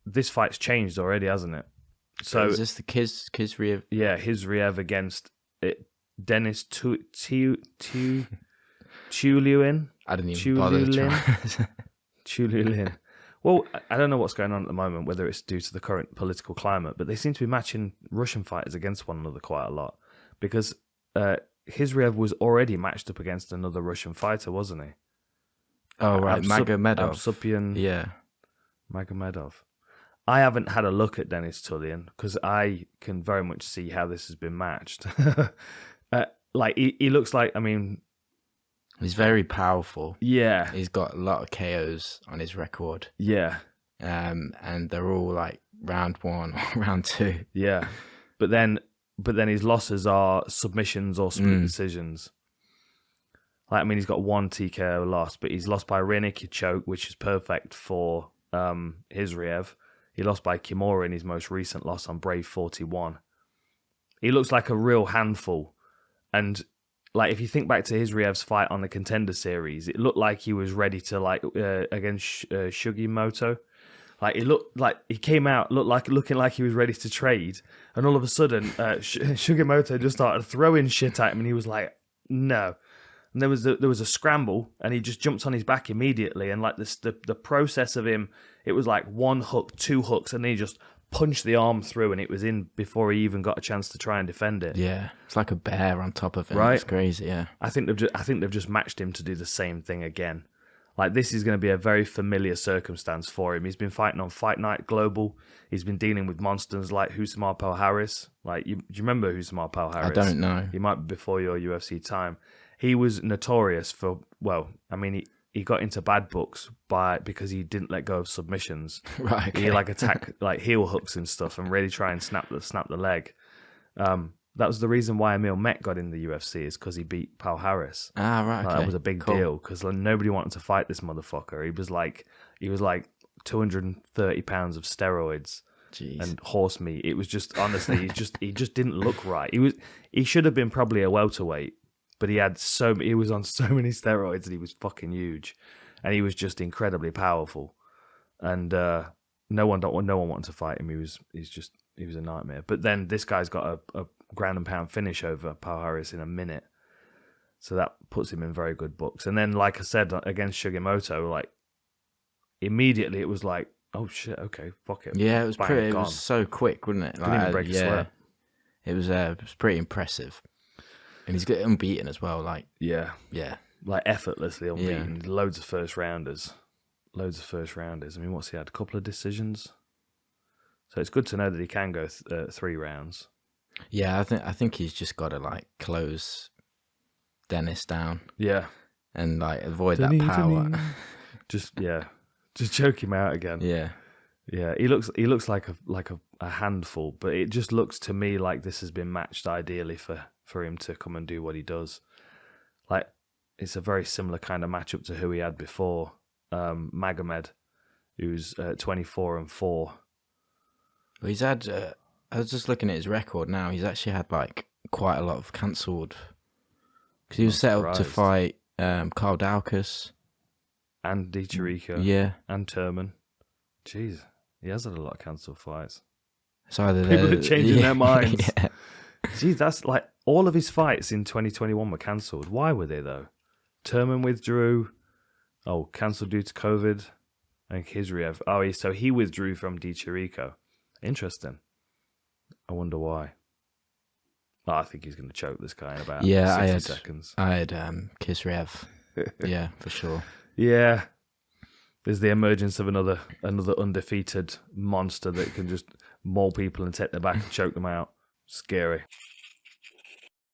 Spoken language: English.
this fight's changed already, hasn't it? So is this the Khizriev? Yeah, Khizriev against Denis Tiuliulin. I didn't even bother trying. Tiuliulin. Well, I don't know what's going on at the moment, whether it's due to the current political climate, but they seem to be matching Russian fighters against one another quite a lot, because Khizriev was already matched up against another Russian fighter, wasn't he? Oh, right, Magomedov. Allsop, yeah. Magomedov. I haven't had a look at Denis Tiuliulin because I can very much see how this has been matched. Like, he looks like, I mean... He's very powerful. Yeah. He's got a lot of KOs on his record. Yeah. And they're all like round 1 or round 2. Yeah. But then his losses are submissions or split decisions. Like, I mean, he's got 1 TKO loss, but he's lost by Rinnick, choke, which is perfect for Khizriev. He lost by Kimura in his most recent loss on Brave 41. He looks like a real handful. And like, if you think back to Khizriev's fight on the Contender Series, it looked like he was ready to, like, against Sugimoto. Like, it looked like he came out looking like he was ready to trade, and all of a sudden, Sugimoto just started throwing shit at him, and he was like, "No." And there was a scramble, and he just jumped on his back immediately, and like the process of him, it was like 1 hook, 2 hooks, and then he just punched the arm through, and it was in before he even got a chance to try and defend it. Yeah, it's like a bear on top of him. Right? It's crazy. Yeah, I think they've just matched him to do the same thing again. Like, this is going to be a very familiar circumstance for him. He's been fighting on Fight Night Global. He's been dealing with monsters like Husamar Palhares. Like, do you remember Husamar Palhares? I don't know. He might be before your UFC time. He was notorious for, well, I mean, he got into bad books because he didn't let go of submissions. Right. Okay. He like attack like heel hooks and stuff and really try and snap the leg. That was the reason why Emil Met got in the UFC, is because he beat Palhares. Ah, right. Okay. That was a big deal because nobody wanted to fight this motherfucker. He was like 230 pounds of steroids. Jeez. And horse meat. It was just, honestly, he just didn't look right. He should have been probably a welterweight, but he was on so many steroids and he was fucking huge, and he was just incredibly powerful. And no one wanted to fight him. He was a nightmare. But then this guy's got a ground and pound finish over Palhares in a minute, so that puts him in very good books. And then, like I said, against Sugimoto, like, immediately it was like, oh shit, okay, fuck it. Yeah, it was Bang, it was so quick, wasn't it? Didn't even break a sweat. It was pretty impressive, and he's getting unbeaten as well. Like, yeah, like effortlessly unbeaten. Yeah. Loads of first rounders. I mean, what's he had? A couple of decisions. So it's good to know that he can go 3 rounds. Yeah, I think he's just got to like close Denis down. Yeah, and like avoid that power. Just choke him out again. Yeah. He looks like a handful, but it just looks to me like this has been matched ideally for him to come and do what he does. Like, it's a very similar kind of matchup to who he had before, Magomed, who's 24-4. Well, he's had. I was just looking at his record now. He's actually had like quite a lot of cancelled, because he was set up to fight Chris Daukaus and Dichirico, and Turman. Jeez, he has had a lot of cancelled fights. It's either people are changing their minds. Yeah. Jeez, that's like all of his fights in 2021 were cancelled. Why were they though? Turman withdrew. Oh, cancelled due to COVID. And Khizriev. Oh, so he withdrew from Dichirico. Interesting. I wonder why. Oh, I think he's going to choke this guy in about 60 seconds. I had Khizriev. Yeah, for sure. Yeah. There's the emergence of another undefeated monster that can just maul people and take their back and choke them out. Scary.